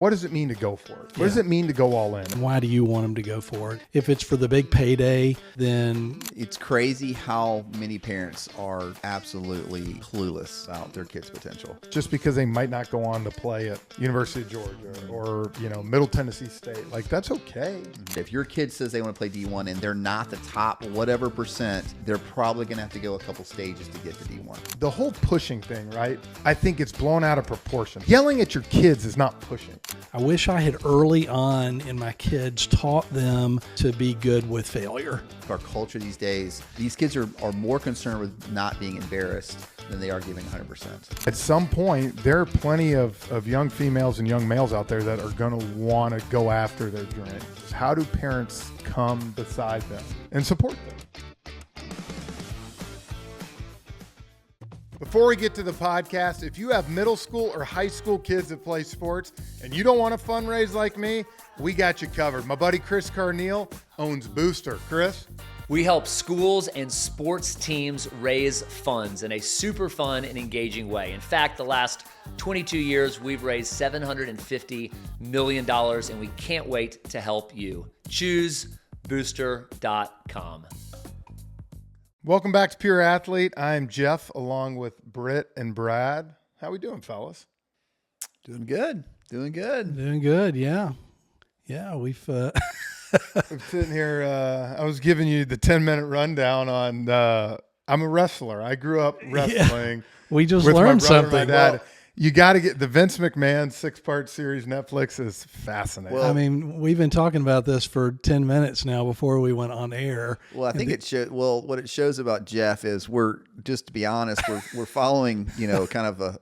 What does it mean to go for it? What does it mean to go all in? Why do you want them to go for it? If it's for the big payday, then... It's crazy how many parents are absolutely clueless about their kids' potential. Just because they might not go on to play at University of Georgia or, Middle Tennessee State. Like, that's okay. If your kid says they want to play D1 and they're not the top whatever percent, they're probably going to have to go a couple stages to get to D1. The whole pushing thing, right? I think it's blown out of proportion. Yelling at your kids is not pushing. I wish I had early on in my kids taught them to be good with failure. Our culture these days, these kids are more concerned with not being embarrassed than they are giving 100%. At some point, there are plenty of young females and young males out there that are going to want to go after their dreams. How do parents come beside them and support them? Before we get to the podcast, if you have middle school or high school kids that play sports and you don't want to fundraise like me, we got you covered. My buddy Chris Carneal owns Booster. Chris? We help schools and sports teams raise funds in a super fun and engaging way. In fact, the last 22 years, we've raised $750 million, and we can't wait to help you. Choose booster.com. Welcome back to Pure Athlete. I'm Jeff, along with Britt and Brad. How we doing, fellas? Doing good. Doing good, yeah. Yeah, we've... I'm sitting here, I was giving you the 10-minute rundown on, I'm a wrestler. I grew up wrestling. Yeah, we just with learned my brother something. And my dad. You got to get the Vince McMahon 6-part series. Netflix is fascinating. Well, I mean, we've been talking about this for 10 minutes now before we went on air. Well, I think what it shows about Jeff is just to be honest, we're following, kind of a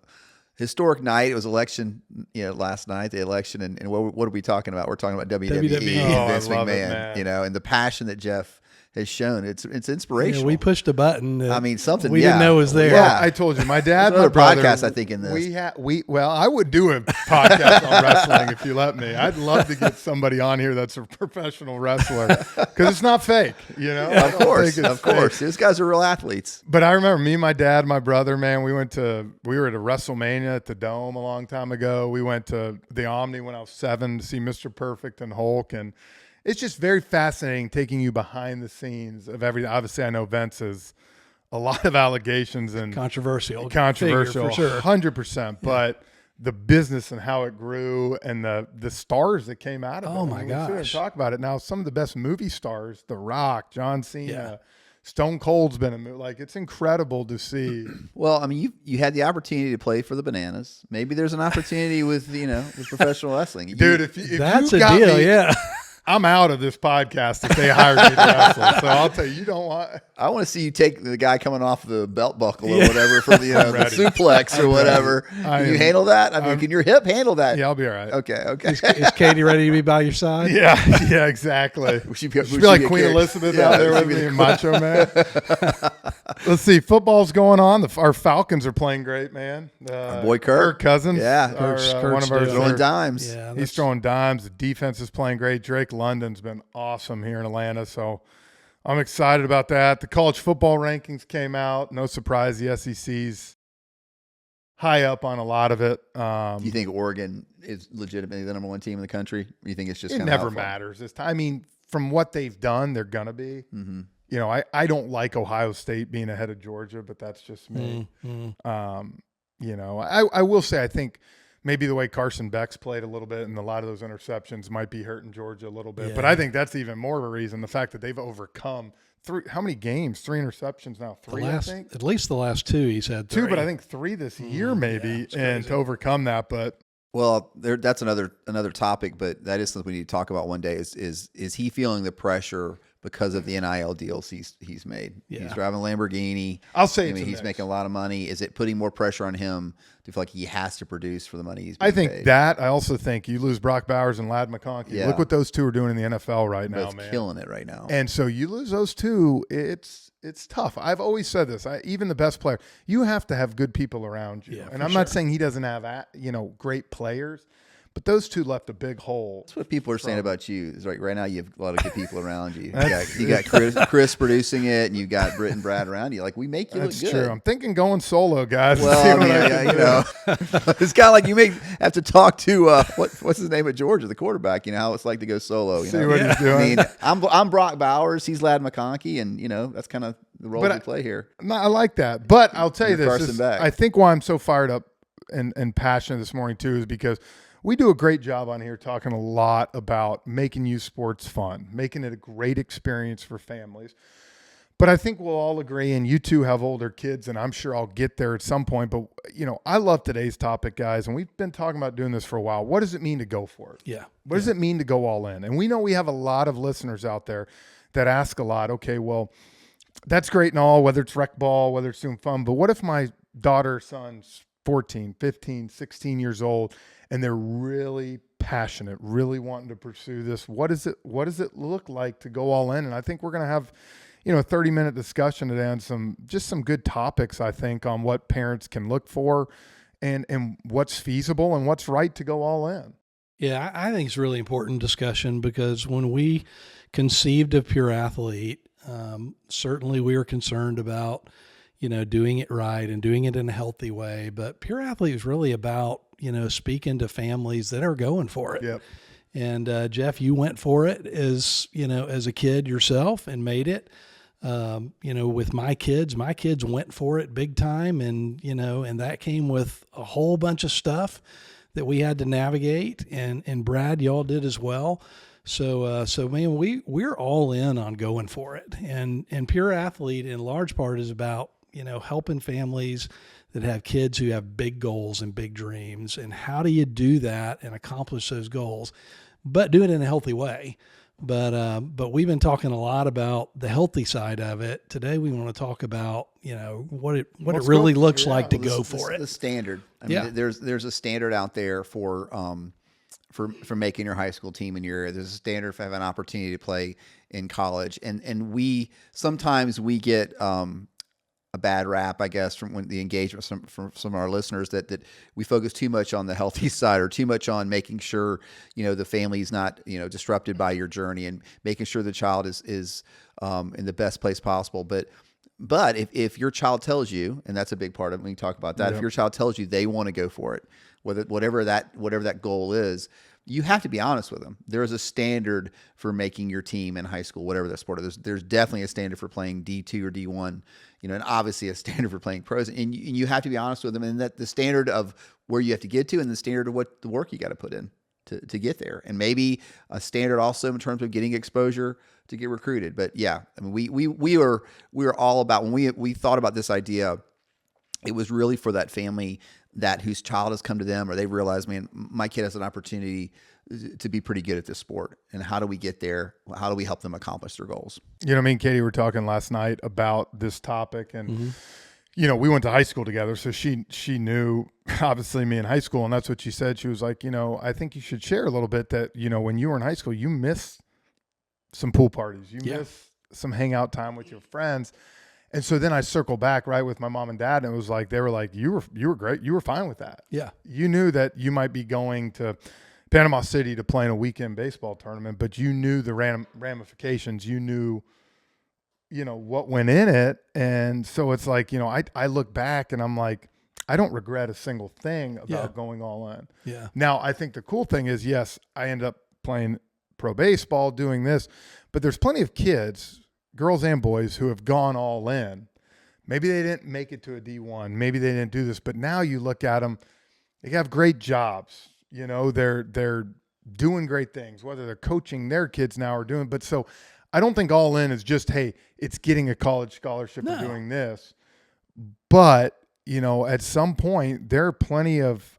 historic night. It was election, last night, the election. And what are we talking about? We're talking about WWE and Vince McMahon, and the passion that Jeff has shown. It's inspirational. Yeah, we pushed a button. Something we didn't know was there. Well, I told you, my dad, my brother, podcast, I think, in this. I would do a podcast on wrestling if you let me. I'd love to get somebody on here that's a professional wrestler because it's not fake, Of course. Those guys are real athletes. But I remember me, my dad, my brother, man, we were at a WrestleMania at the Dome a long time ago. We went to the Omni when I was 7 to see Mr. Perfect and Hulk, and it's just very fascinating taking you behind the scenes of everything. Obviously, I know Vince is a lot of allegations and controversial for sure, 100%. But the business and how it grew and the stars that came out of it. Oh my gosh! We talk about it now. Some of the best movie stars: The Rock, John Cena, Stone Cold's been a movie. Like, it's incredible to see. Well, I mean, you had the opportunity to play for the Bananas. Maybe there's an opportunity with with professional wrestling, dude. If that's you a deal, yeah. I'm out of this podcast if they hired me to wrestle. So I'll tell you, I want to see you take the guy coming off the belt buckle or whatever for the suplex or whatever. Can you handle that? Can your hip handle that? Yeah, I'll be all right. Okay. Is Katie ready to be by your side? Yeah, exactly. She'd be like Queen Elizabeth out there with me and Macho Man. Let's see. Football's going on. Our Falcons are playing great, man. Our boy Kirk Cousins. Yeah. Kirk's one of our throwing dimes. Yeah, he's throwing dimes. The defense is playing great. Drake London's been awesome here in Atlanta, so I'm excited about that. The college football rankings came out. No surprise, the SEC's high up on a lot of it. Do you think Oregon is legitimately the number one team in the country? Or you think it's just it never matters this time? I mean, from what they've done, they're gonna be. Mm-hmm. I don't like Ohio State being ahead of Georgia, but that's just me. Mm-hmm. I will say I think maybe the way Carson Beck's played a little bit and a lot of those interceptions might be hurting Georgia a little bit. Yeah. But I think that's even more of a reason, the fact that they've overcome how many games? 3 interceptions now? 3, I think? At least the last 2 he's had 3. 2, but I think 3 this year maybe, and to overcome that. But well, that's another topic, but that is something we need to talk about one day is he feeling the pressure because of the NIL deals he's made? Yeah. He's driving a Lamborghini. I'll say he's making a lot of money. Is it putting more pressure on him to feel like he has to produce for the money he's being paid? That. I also think you lose Brock Bowers and Ladd McConkey. Yeah. Look what those two are doing in the NFL right now, man. Killing it right now. And so you lose those two, it's tough. I've always said this. Even the best player, you have to have good people around you. Yeah, and I'm not saying he doesn't have great players, But those two left a big hole. That's what people are saying about you. Is right now you have a lot of good people around you. You got Chris producing it, and you got Britt and Brad around you. Like, we make you look good. That's true. I'm thinking going solo, guys. Well, it's kind of like you may have to talk to what's his name at Georgia, the quarterback. You know how it's like to go solo. You See know? what he's doing. I mean, I'm Brock Bowers. He's Ladd McConkey, and that's kind of the role we play here. No, I like that. But I'll tell you Carson this. Beck. I think why I'm so fired up and passionate this morning too is because we do a great job on here talking a lot about making youth sports fun, making it a great experience for families. But I think we'll all agree, and you two have older kids, and I'm sure I'll get there at some point. But, I love today's topic, guys, and we've been talking about doing this for a while. What does it mean to go for it? Yeah. What does it mean to go all in? And we know we have a lot of listeners out there that ask a lot, okay, well, that's great and all, whether it's rec ball, whether it's doing fun, but what if my daughter or son's 14, 15, 16 years old, and they're really passionate, really wanting to pursue this? What does it look like to go all in? And I think we're going to have, a 30-minute discussion today on some good topics, I think, on what parents can look for and what's feasible and what's right to go all in. Yeah, I think it's a really important discussion because when we conceived of Pure Athlete, certainly we were concerned about, doing it right and doing it in a healthy way. But Pure Athlete is really about, speaking to families that are going for it. Yep. And Jeff, you went for it as a kid yourself and made it. With my kids went for it big time. And that came with a whole bunch of stuff that we had to navigate. And Brad, y'all did as well. So man, we're all in on going for it. And Pure Athlete in large part is about, helping families that have kids who have big goals and big dreams. And how do you do that and accomplish those goals, but do it in a healthy way? But we've been talking a lot about the healthy side of it. Today we want to talk about, what it really looks like to go for it. The standard. I mean, there's a standard out there for making your high school team in your area. There's a standard for having an opportunity to play in college. And we sometimes get a bad rap, I guess, from when the engagement from some of our listeners that we focus too much on the healthy side or too much on making sure, the family's not, disrupted by your journey and making sure the child is in the best place possible. But if your child tells you, and that's a big part of it, we can talk about that. Yep. If your child tells you they want to go for it, whatever that goal is, you have to be honest with them. There is a standard for making your team in high school, whatever the sport is. There's definitely a standard for playing D2 or D1, and obviously a standard for playing pros. And you have to be honest with them, and that the standard of where you have to get to and the standard of what the work you got to put in to get there. And maybe a standard also in terms of getting exposure to get recruited. But yeah, I mean, we were all about, when we thought about this idea, it was really for that family whose child has come to them, or they realize, man, my kid has an opportunity to be pretty good at this sport. And how do we get there? How do we help them accomplish their goals? Me and Katie were talking last night about this topic, and we went to high school together, so she knew obviously me in high school, and that's what she said. She was like, I think you should share a little bit that when you were in high school, you missed some pool parties, you missed some hangout time with your friends. And so then I circled back right with my mom and dad, and it was like, they were like, you were great. You were fine with that. Yeah. You knew that you might be going to Panama City to play in a weekend baseball tournament, but you knew the ramifications. You knew, what went in it. And so it's like, I look back and I'm like, I don't regret a single thing about going all in. Yeah. Now, I think the cool thing is, yes, I ended up playing pro baseball, doing this, but there's plenty of kids, girls and boys, who have gone all in. Maybe they didn't make it to a D1. Maybe they didn't do this, but now you look at them, they have great jobs. They're doing great things, whether they're coaching their kids now or doing. But so I don't think all in is just, hey, it's getting a college scholarship or doing this. But, at some point, there are plenty of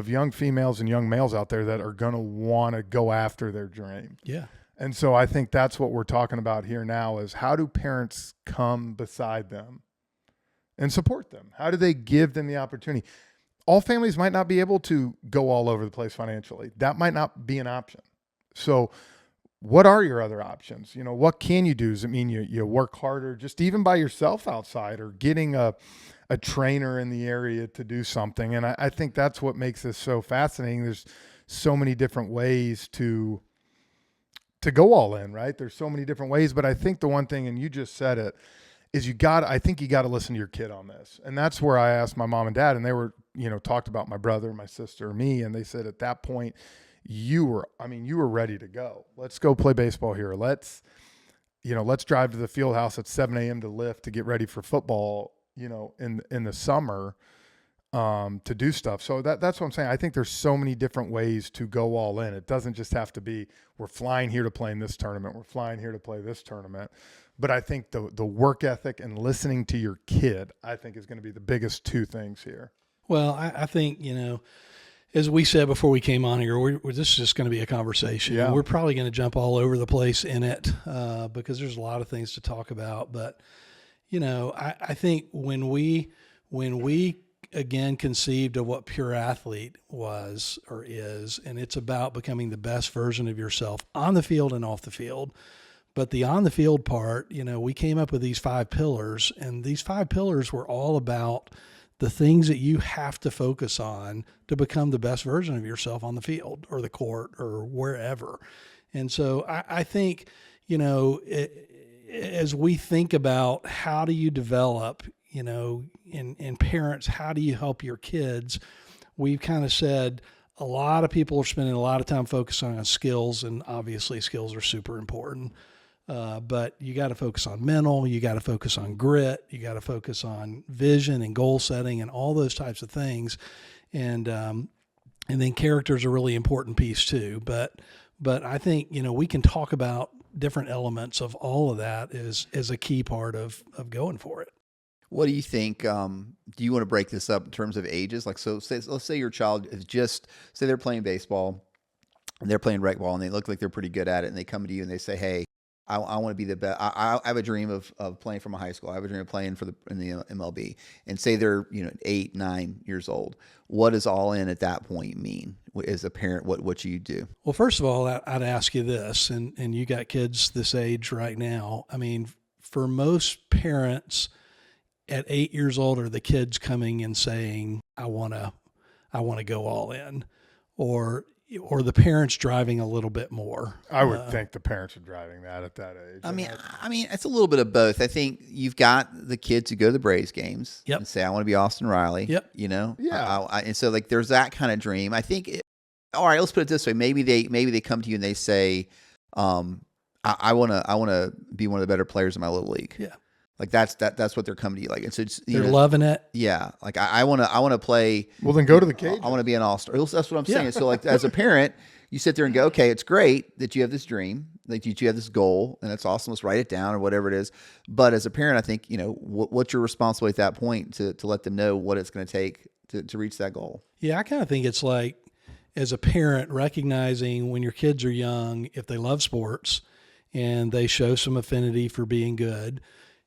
young females and young males out there that are going to want to go after their dream. Yeah. And so I think that's what we're talking about here now is, how do parents come beside them and support them? How do they give them the opportunity? All families might not be able to go all over the place financially. That might not be an option. So what are your other options? What can you do? Does it mean you work harder just even by yourself outside, or getting a trainer in the area to do something? And I think that's what makes this so fascinating. There's so many different ways to go all in, right? There's so many different ways, but I think the one thing, and you just said it, is I think you got to listen to your kid on this. And that's where I asked my mom and dad, and they were, talked about my brother, my sister, me, and they said at that point, you were ready to go. Let's go play baseball here. Let's drive to the field house at 7 a.m. to lift to get ready for football, in the summer, to do stuff. So that's what I'm saying. I think there's so many different ways to go all in. It doesn't just have to be, we're flying here to play in this tournament. We're flying here to play this tournament. But I think the work ethic and listening to your kid, I think, is going to be the biggest two things here. Well, I think, as we said before we came on here, this is just going to be a conversation. Yeah. We're probably going to jump all over the place in it because there's a lot of things to talk about. But, I think when we again conceived of what pure athlete was or is, and it's about becoming the best version of yourself on the field and off the field. But the on the field part, we came up with these 5 pillars, and these 5 pillars were all about the things that you have to focus on to become the best version of yourself on the field or the court or wherever. And so I think, as we think about how do you develop, and parents, how do you help your kids? We've kind of said a lot of people are spending a lot of time focusing on skills, and obviously skills are super important. But you got to focus on mental, you got to focus on grit, you got to focus on vision and goal setting and all those types of things. And then character is a really important piece too. But I think, we can talk about different elements of all of that as a key part of going for it. What do you think? Do you want to break this up in terms of ages? Like, so let's say your child is say they're playing baseball and they're playing rec ball and they look like they're pretty good at it. And they come to you and they say, hey, I want to be the best. I have a dream of playing for my high school. I have a dream of playing in the MLB. And say they're 8, 9 years old. What does all in at that point mean as a parent? What do you do? Well, first of all, I'd ask you this, and you got kids this age right now. I mean, for most parents at 8 years old, are the kids coming and saying, "I want to go all in," or the parents driving a little bit more? I would think the parents are driving that at that age. I mean, it's a little bit of both. I think you've got the kids who go to the Braves games and say, I want to be Austin Riley. Yep. Yeah. And so like, there's that kind of dream. I think, all right, let's put it this way. Maybe they come to you and they say, I want to be one of the better players in my little league. Yeah. Like that's what they're coming to you like. And so they're loving it. Yeah. Like I want to play. Well, then go to the cage. I want to be an all-star. That's what I'm saying. So like as a parent, you sit there and go, okay, it's great that you have this dream, like you have this goal, and it's awesome. Let's write it down or whatever it is. But as a parent, I think, what's your responsibility at that point to let them know what it's going to take to reach that goal? Yeah. I kind of think it's like, as a parent, recognizing when your kids are young, if they love sports and they show some affinity for being good,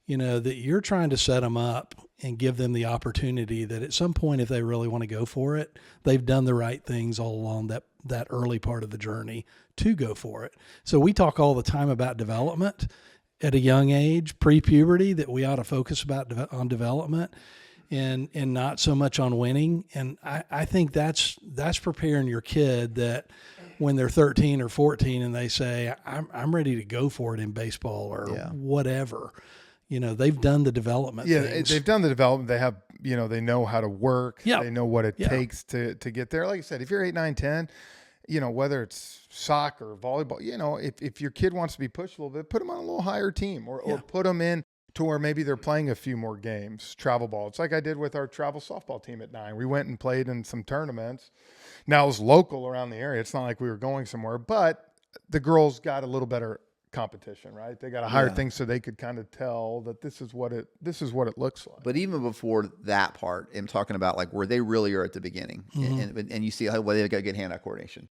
that you're trying to set them up and give them the opportunity that at some point, if they really want to go for it, they've done the right things all along that early part of the journey to go for it. So we talk all the time about development at a young age, pre-puberty, that we ought to focus on development and not so much on winning. And I think that's preparing your kid that when they're 13 or 14 and they say, I'm ready to go for it in baseball or whatever. They've done the development. Yeah, things. they've done the development. They have, they know how to work. Yeah. They know what it takes to get there. Like you said, if you're 8, 9, 10, whether it's soccer, volleyball, if your kid wants to be pushed a little bit, put them on a little higher team or put them in to where maybe they're playing a few more games, travel ball. It's like I did with our travel softball team at 9. We went and played in some tournaments. Now it was local around the area. It's not like we were going somewhere, but the girls got a little better competition, right? They got a higher thing so they could kind of tell that this is what it looks like. But even before that part, I'm talking about like where they really are at the beginning, and you see how they've got good hand-eye coordination.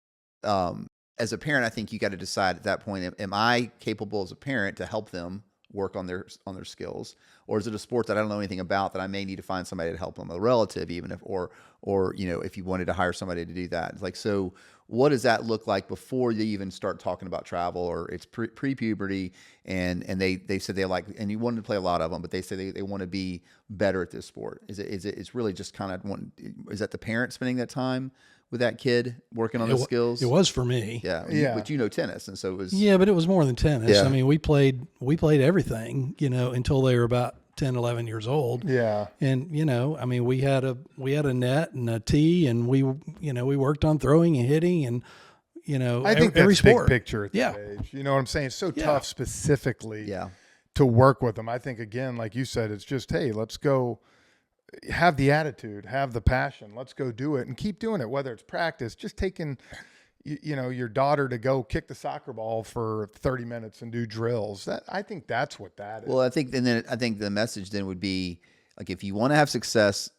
As a parent, I think you got to decide at that point: am I capable as a parent to help them work on their skills, or is it a sport that I don't know anything about that I may need to find somebody to help them, a relative, even if or if you wanted to hire somebody to do that. It's like, so what does that look like before you even start talking about travel, or it's pre-puberty and they said they like, and you wanted to play a lot of them, but they say they want to be better at this sport. It's really just kind of is that the parent spending that time with that kid working on the skills? It was for me. Yeah. Yeah. But you know tennis, and so it was. Yeah, but it was more than tennis. Yeah. I mean, we played everything, until they were about 10, 11 years old. Yeah. And, I mean, we had a net and a tee, and we worked on throwing and hitting and, I think every that's big sport. picture at that age. You know what I'm saying? It's so tough specifically to work with them. I think, again, like you said, it's just, hey, let's go have the attitude, have the passion. Let's go do it and keep doing it, whether it's practice, just taking, your daughter to go kick the soccer ball for 30 minutes and do drills. I think that's what that is. Well, I think the message then would be, like, if you want to have success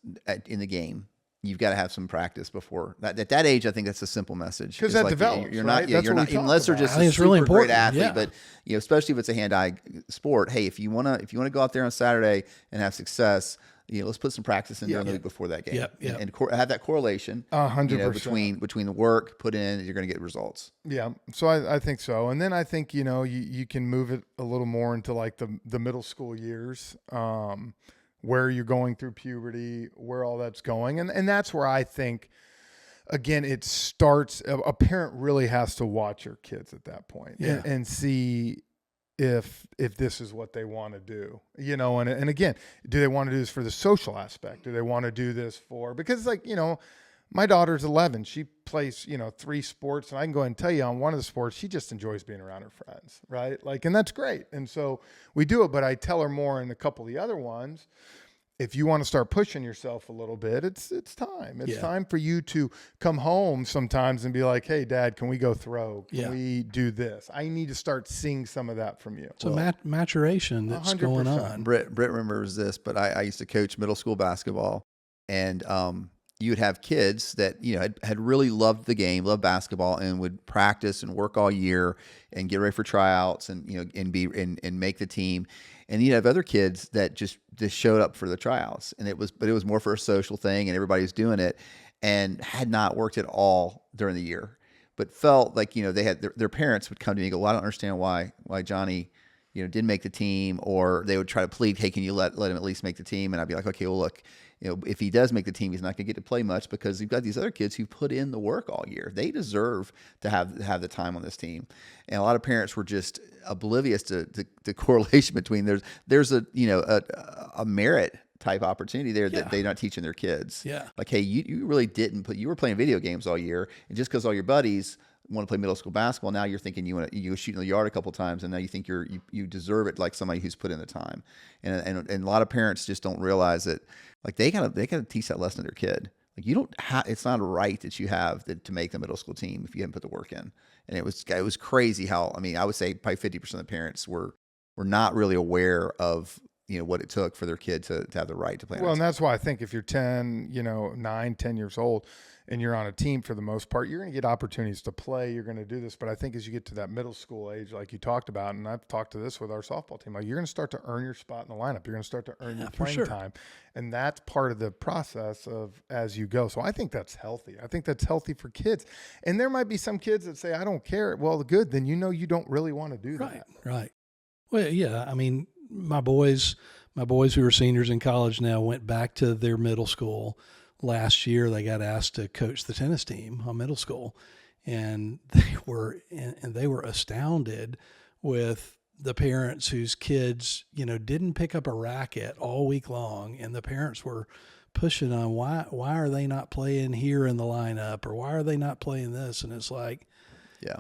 in the game, you've got to have some practice before that. At that age, I think that's a simple message. Because that develops, you're not, right? That's you're what not, we talk unless they're about. just I think a it's really super great important. athlete. Yeah. But especially if it's a hand-eye sport, hey, if you want to go out there on Saturday and have success, let's put some practice in during the week before that game, and have that correlation. 100% between the work put in, you're going to get results. Yeah, so I think so. And then I think you can move it a little more into like the middle school years. Where you're going through puberty, where all that's going. And that's where I think, again, it starts, a parent really has to watch your kids at that point and see if this is what they want to do, and again, do they want to do this for the social aspect? Do they want to do this because like, my daughter's 11. She plays, 3 sports, and I can go ahead and tell you on one of the sports, she just enjoys being around her friends, right? Like, and that's great. And so we do it, but I tell her more in a couple of the other ones, if you want to start pushing yourself a little bit, it's time. It's time for you to come home sometimes and be like, hey, Dad, can we go throw? Can we do this? I need to start seeing some of that from you. So maturation that's 100%. going on. Britt remembers this, but I used to coach middle school basketball, and you would have kids that had really loved the game, loved basketball, and would practice and work all year and get ready for tryouts and and make the team. And you'd have other kids that just showed up for the tryouts, and it was more for a social thing, and everybody was doing it, and had not worked at all during the year, but felt like they had their parents would come to me and go, well, I don't understand why Johnny didn't make the team, or they would try to plead, hey, can you let him at least make the team? And I'd be like, okay, well, look, if he does make the team, he's not going to get to play much because you've got these other kids who put in the work all year. They deserve to have the time on this team. And a lot of parents were just oblivious to the correlation between there's a merit type opportunity there that they're not teaching their kids. Yeah. Like, hey, you really didn't you were playing video games all year, and just because all your buddies want to play middle school basketball, now you're thinking you go shoot in the yard a couple times, and now you think you deserve it, like somebody who's put in the time. And a lot of parents just don't realize that, like, they gotta teach that lesson to their kid. Like, you don't have, it's not a right that you have to make the middle school team if you haven't put the work in. And it was crazy how, I would say probably 50% of the parents were not really aware of what it took for their kid to have the right to play. Well, and that's why I think if you're 10, 9, 10 years old, and you're on a team for the most part, you're going to get opportunities to play. You're going to do this. But I think as you get to that middle school age, like you talked about, and I've talked to this with our softball team, like, you're going to start to earn your spot in the lineup. You're going to start to earn your playing time. And that's part of the process of as you go. So I think that's healthy. I think that's healthy for kids. And there might be some kids that say, I don't care. Well, good. Then you don't really want to do that. Right. Well, yeah. I mean, my boys who are seniors in college now went back to their middle school. Last year, they got asked to coach the tennis team on middle school, and they were astounded with the parents whose kids, didn't pick up a racket all week long, and the parents were pushing on why are they not playing here in the lineup, or why are they not playing this? And it's like,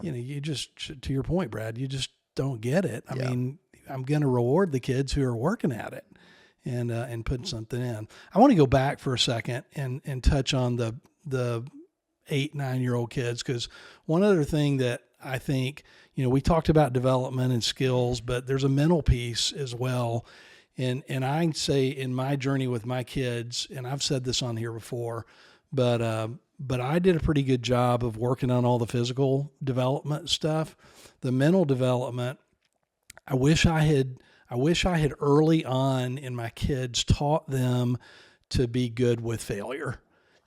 you just, to your point, Brad, you just don't get it. I mean, I'm going to reward the kids who are working at it and putting something in. I want to go back for a second and touch on the 8, 9-year-old kids, because one other thing that I think, we talked about development and skills, but there's a mental piece as well. And I can say in my journey with my kids, and I've said this on here before, but I did a pretty good job of working on all the physical development stuff. The mental development, I wish I had early on in my kids taught them to be good with failure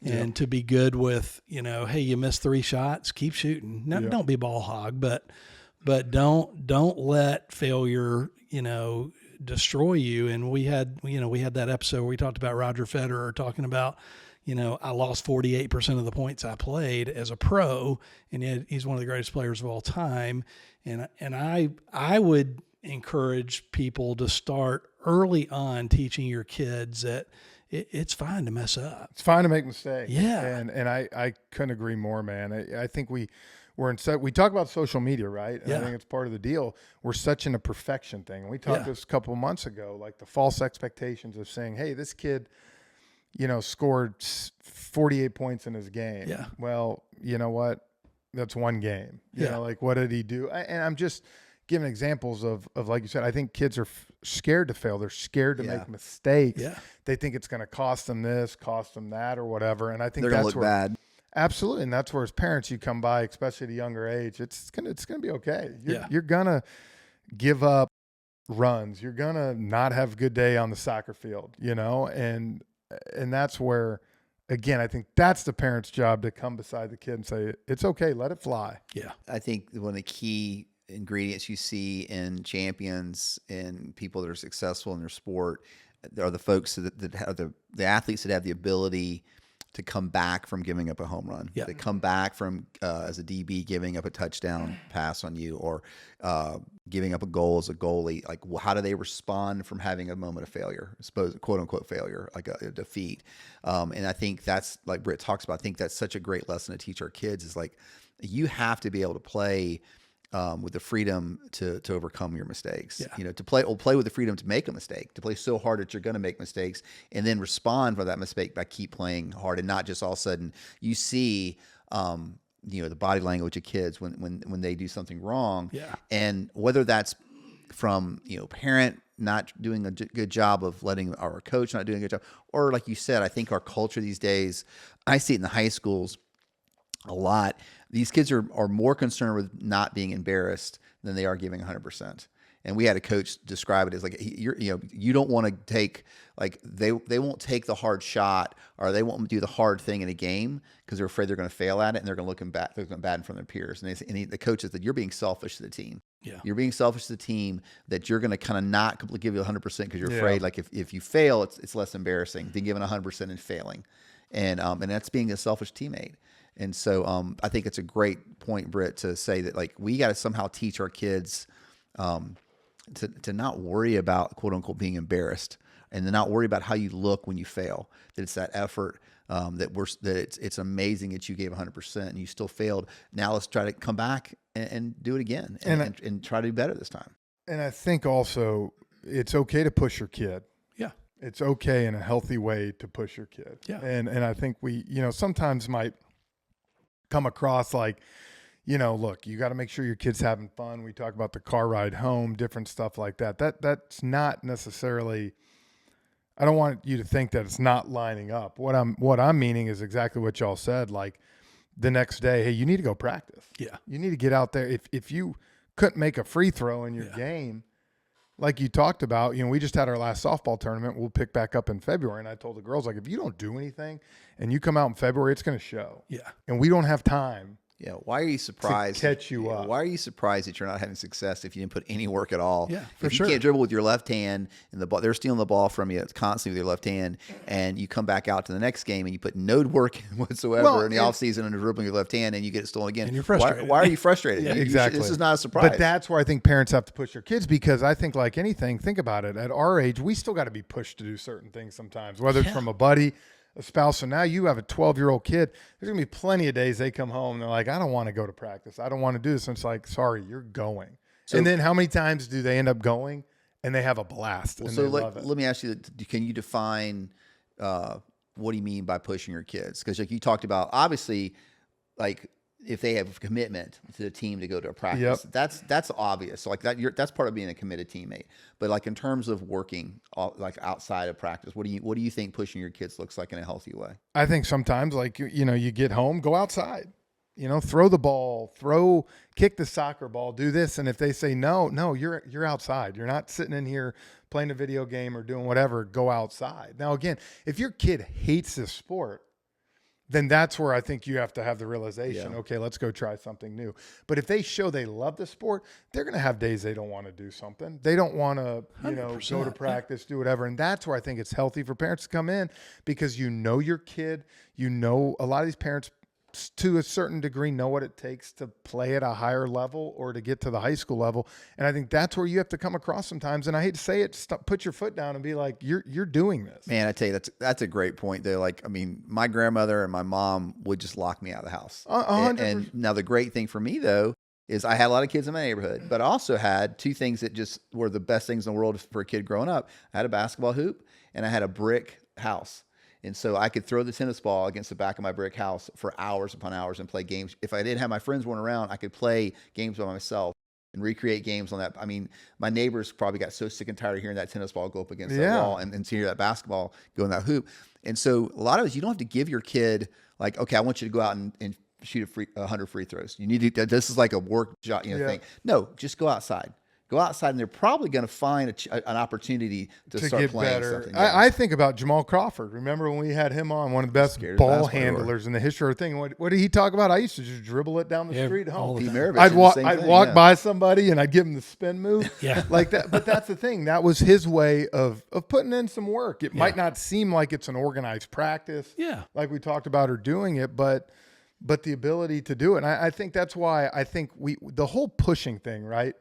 and to be good with, hey, you missed 3 shots, keep shooting. No, don't be ball hog, but don't let failure, destroy you. And we had that episode where we talked about Roger Federer talking about, I lost 48% of the points I played as a pro, and yet he's one of the greatest players of all time. And I would encourage people to start early on teaching your kids that it's fine to mess up. It's fine to make mistakes. Yeah. And I couldn't agree more, man. I think we talk about social media, right? And Yeah. I think it's part of the deal. We're such in a perfection thing. And we talked this a couple of months ago, like the false expectations of saying, hey, this kid, scored 48 points in his game. Yeah. Well, you know what? That's one game. You Yeah. know, like what did he do? And I'm just giving examples of like you said, I think kids are scared to fail. They're scared to make mistakes. Yeah. They think it's going to cost them this, cost them that, or whatever. And I think They're going to that's look where, bad. absolutely. And that's where as parents, you come by, especially at a younger age, it's going to be okay. Yeah. You're going to give up runs. You're going to not have a good day on the soccer field, and that's where, again, I think that's the parent's job to come beside the kid and say, it's okay, let it fly. Yeah. I think one of the key ingredients you see in champions and people that are successful in their sport are the folks that have the athletes that have the ability to come back from giving up a home run. Yeah. They come back from as a DB giving up a touchdown pass on you, or giving up a goal as a goalie. Like, how do they respond from having a moment of failure, suppose quote unquote failure, like a defeat? And I think that's, like Britt talks about, I think that's such a great lesson to teach our kids, is like, you have to be able to play with the freedom to overcome your mistakes. Yeah. To play with the freedom to make a mistake, to play so hard that you're going to make mistakes, and then respond for that mistake by keep playing hard, and not just all of a sudden you see the body language of kids when they do something wrong. Yeah. And whether that's from parent not doing a good job of letting our coach not doing a good job, or like you said, I think our culture these days, I see it in the high schools a lot. These kids are more concerned with not being embarrassed than they are giving 100%. And we had a coach describe it as like, you don't want to take, like, they won't take the hard shot, or they won't do the hard thing in a game because they're afraid they're going to fail at it, and they're going to look bad in front of their peers. And the coach says that you're being selfish to the team. Yeah. You're being selfish to the team, that you're going to kind of not completely give you 100% because you're afraid, like, if you fail, it's less embarrassing than giving 100% and failing. And that's being a selfish teammate. And so I think it's a great point, Britt, to say that, like, we got to somehow teach our kids to not worry about quote unquote being embarrassed, and to not worry about how you look when you fail. That it's that effort, that it's amazing that you gave 100% and you still failed. Now let's try to come back and do it again, and try to do better this time. And I think also it's okay to push your kid. Yeah. It's okay in a healthy way to push your kid. Yeah. And I think we, sometimes might come across like, look, you got to make sure your kid's having fun. We talk about the car ride home, different stuff like that. That's not necessarily, I don't want you to think that it's not lining up. What I'm meaning is exactly what y'all said. Like, the next day, hey, you need to go practice. Yeah. You need to get out there. If you couldn't make a free throw in your game, like you talked about, we just had our last softball tournament. We'll pick back up in February. And I told the girls, like, if you don't do anything and you come out in February, it's going to show. Yeah. And we don't have time. Yeah. Why are you surprised? To catch you up. Why are you surprised that you're not having success if you didn't put any work at all? Yeah, if you can't dribble with your left hand, and the ball, they're stealing the ball from you constantly with your left hand, and you come back out to the next game and you put no work whatsoever in the offseason and dribbling your left hand, and you get it stolen again. And you're frustrated. Why are you frustrated? Exactly. This is not a surprise. But that's where I think parents have to push their kids, because I think, like anything, think about it. At our age, we still got to be pushed to do certain things sometimes, whether it's from a buddy, a spouse. So now you have a 12-year-old kid. There's going to be plenty of days they come home and they're like, I don't want to go to practice. I don't want to do this. And it's like, sorry, you're going. And then how many times do they end up going and they have a blast? Well, and so they love it. let me ask you, can you define what do you mean by pushing your kids? Because, like, you talked about, obviously, like, if they have a commitment to the team to go to a practice, that's obvious. So, like, that's part of being a committed teammate. But, like, in terms of working, like, outside of practice, what do you think pushing your kids looks like in a healthy way? I think sometimes, like, you get home, go outside, throw the ball, kick the soccer ball, do this. And if they say no, you're outside. You're not sitting in here playing a video game or doing whatever. Go outside. Now, again, if your kid hates this sport, then that's where I think you have to have the realization, Yeah. okay, let's go try something new. But if they show they love the sport, they're going to have days they don't want to do something. They don't want to, go to 100%, practice, do whatever. And that's where I think it's healthy for parents to come in, because you know your kid, a lot of these parents to a certain degree know what it takes to play at a higher level or to get to the high school level. And I think that's where you have to come across sometimes. And I hate to say it, put your foot down and be like, you're doing this. Man, I tell you, that's a great point there. Like, I mean, my grandmother and my mom would just lock me out of the house. 100%. And now the great thing for me though is I had a lot of kids in my neighborhood, but I also had two things that just were the best things in the world for a kid growing up. I had a basketball hoop and I had a brick house. And so I could throw the tennis ball against the back of my brick house for hours upon hours and play games. If I didn't have my friends running around, I could play games by myself and recreate games on that. I mean, my neighbors probably got so sick and tired of hearing that tennis ball go up against that wall and to hear that basketball go in that hoop. And so a lot of it, you don't have to give your kid like, okay, I want you to go out and shoot 100 free throws. You need to, this is like a work job, thing. No, just go outside. Go outside, and they're probably going to find an opportunity to start get playing better. something. Yeah. I think about Jamal Crawford. Remember when we had him on, one of the best ball handlers in the history of the thing? What did he talk about? I used to just dribble it down the street home. Pete Maravich I'd did walk, the same I'd thing, walk yeah. by somebody and I'd give him the spin move. Yeah. Like that. But that's the thing. That was his way of putting in some work. It might not seem like it's an organized practice. Yeah. Like we talked about her doing it, but the ability to do it. And I think that's why I think the whole pushing thing, right?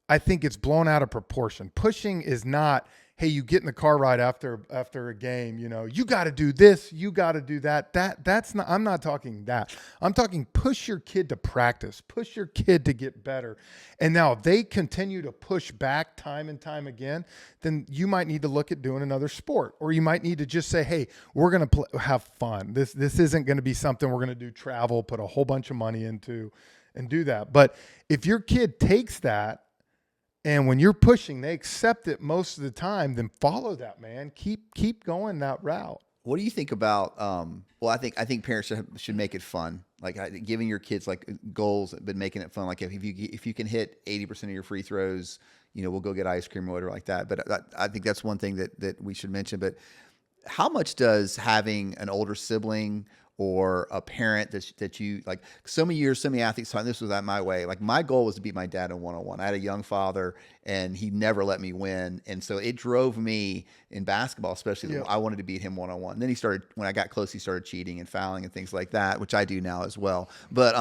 I think it's blown out of proportion. Pushing is not, hey, you get in the car ride after a game, you got to do this, you got to do that. That's not, I'm not talking that. I'm talking push your kid to practice, push your kid to get better. And now if they continue to push back time and time again, then you might need to look at doing another sport, or you might need to just say, hey, we're going to have fun. This isn't going to be something we're going to do travel, put a whole bunch of money into and do that. But if your kid takes that, and when you're pushing, they accept it most of the time, then follow that, man. Keep going that route. What do you think about? Well, I think parents should make it fun, like giving your kids like goals, but making it fun. Like if you can hit 80% of your free throws, we'll go get ice cream or whatever like that. But I think that's one thing that we should mention. But how much does having an older sibling or a parent that you like, so many athletes thought this was not my way. Like my goal was to beat my dad in one-on-one. I had a young father and he never let me win. And so it drove me in basketball, especially I wanted to beat him one-on-one. And then when I got close, he started cheating and fouling and things like that, which I do now as well. But,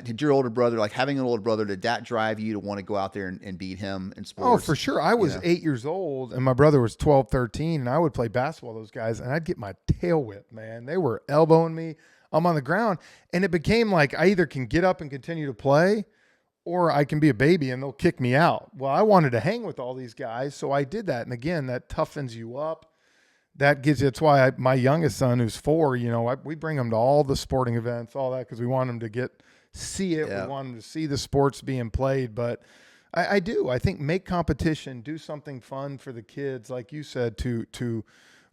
did your older brother, like having an older brother, did that drive you to want to go out there and beat him in sports? Oh, for sure. I was 8 years old and my brother was 12, 13, and I would play basketball with those guys and I'd get my tail whipped, man. They were elbowing me. I'm on the ground, and it became like I either can get up and continue to play or I can be a baby and they'll kick me out. Well, I wanted to hang with all these guys, so I did that. And again, that toughens you up. That gives you, that's why my youngest son, who's 4, we bring him to all the sporting events, all that, because we want him to see it. Yeah. We want them to see the sports being played. But I think make competition, do something fun for the kids, like you said, to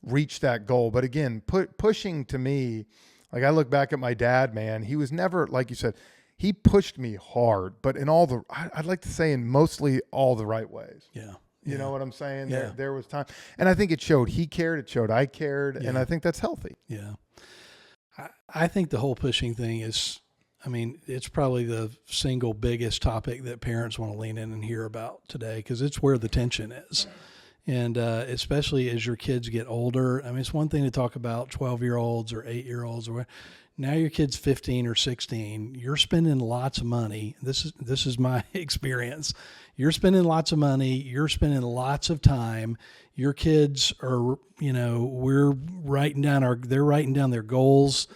reach that goal. But again, pushing to me, like I look back at my dad, man, he was never, like you said, he pushed me hard, but in I'd like to say in mostly all the right ways. Yeah. You know what I'm saying? Yeah. There was time. And I think it showed he cared, it showed I cared, Yeah. and I think that's healthy. Yeah. I think the whole pushing thing is, it's probably the single biggest topic that parents want to lean in and hear about today, because it's where the tension is. And especially as your kids get older, it's one thing to talk about 12-year-olds or 8-year-olds or whatever. Now your kid's 15 or 16, you're spending lots of money. This is my experience. You're spending lots of money. You're spending lots of time. Your kids are, they're writing down their goals,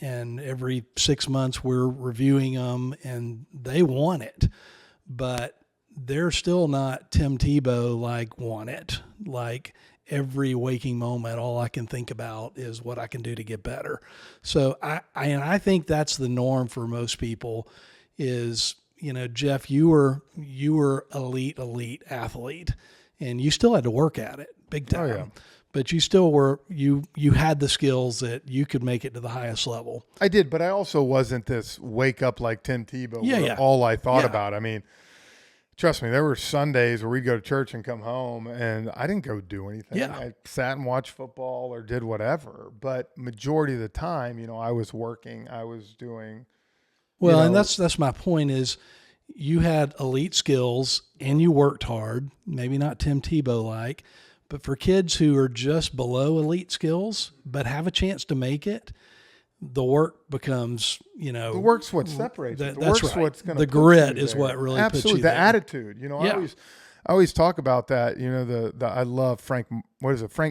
and every 6 months we're reviewing them, and they want it, but they're still not Tim Tebow, want it. Every waking moment, all I can think about is what I can do to get better. So I think that's the norm for most people is, Jeff, you were elite athlete, and you still had to work at it big time. Oh, yeah. But you still were, you had the skills that you could make it to the highest level. I did, but I also wasn't this wake up like Tim Tebow. Yeah. All I thought about. trust me, there were Sundays where we'd go to church and come home, and I didn't go do anything. Yeah. I sat and watched football or did whatever. But majority of the time, I was working. I was doing. Well, and that's my point is you had elite skills and you worked hard, maybe not Tim Tebow like, but for kids who are just below elite skills but have a chance to make it, the work becomes, the work's what separates. The that's work's right. what's going to the grit is what really absolutely puts you the there. attitude. Yeah. I always talk about that. I love Frank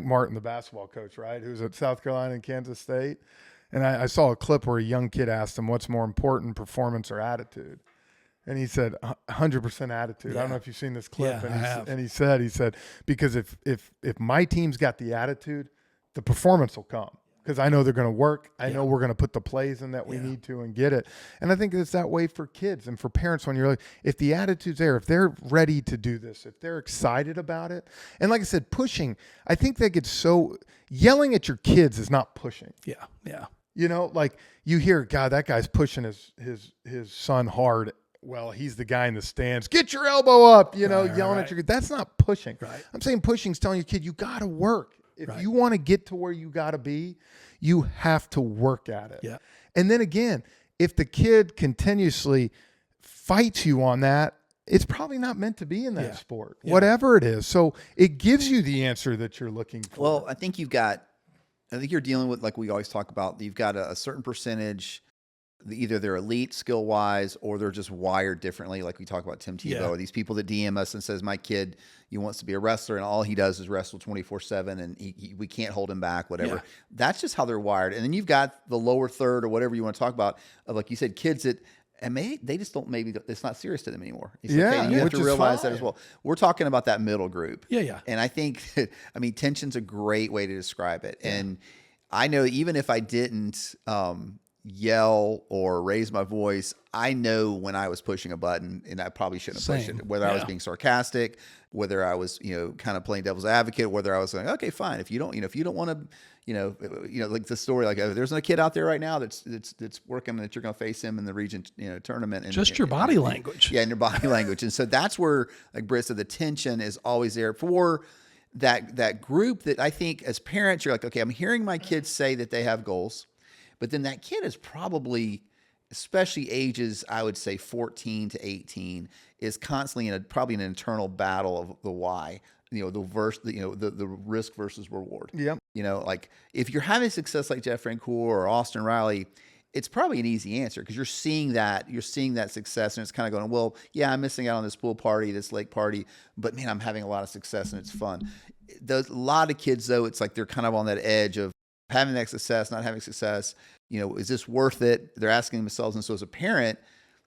Martin, the basketball coach, right? Who's at South Carolina and Kansas State. And I saw a clip where a young kid asked him, what's more important, performance or attitude? And he said, 100% attitude. Yeah. I don't know if you've seen this clip. Yeah, I have. And he said, because if my team's got the attitude, the performance will come. Because I know they're going to work. I know we're going to put the plays in that we need to and get it. And I think it's that way for kids and for parents when you're like, if the attitude's there, if they're ready to do this, if they're excited about it. And like I said, pushing, I think that gets yelling at your kids is not pushing. Yeah. Yeah. Like you hear, God, that guy's pushing his son hard. Well, he's the guy in the stands. Get your elbow up, yelling at your kid. That's not pushing. Right. I'm saying pushing's telling your kid, you got to work. If you want to get to where you got to be, you have to work at it. Yeah. And then again, if the kid continuously fights you on that, it's probably not meant to be in that sport, whatever it is. So it gives you the answer that you're looking for. Well, I think you're dealing with, like we always talk about, you've got a certain percentage, either they're elite skill wise or they're just wired differently. Like we talk about Tim Tebow, or these people that DM us and says, my kid, he wants to be a wrestler and all he does is wrestle 24/7 and we can't hold him back, whatever. Yeah. That's just how they're wired. And then you've got the lower third or whatever you want to talk about of, like you said, kids that, and they just don't, maybe it's not serious to them anymore. It's okay. And you have which to is realize that fine. as well. We're talking about that middle group. Yeah. And I think, tension's a great way to describe it. Yeah. And I know even if I didn't yell or raise my voice, I know when I was pushing a button and I probably shouldn't have pushed it, whether I was being sarcastic, whether I was, kind of playing devil's advocate, whether I was saying, okay, fine. If you don't want to, like the story, like there's a kid out there right now that's working that you're going to face him in the region, tournament. And just your body language. Yeah. And your body language. And so that's where, like Britt said, the tension is always there for that group that I think as parents, you're like, okay, I'm hearing my kids say that they have goals, but then that kid is probably, especially ages, I would say 14 to 18, is constantly probably an internal battle of the why, the risk versus reward. Yep. Like if you're having success like Jeff Francoeur or Austin Riley, it's probably an easy answer because you're seeing that success and it's kind of going, well, yeah, I'm missing out on this pool party, this lake party, but man, I'm having a lot of success and it's fun. A lot of kids though, it's like they're kind of on that edge of having that success, not having success. Is this worth it? They're asking themselves. And so as a parent,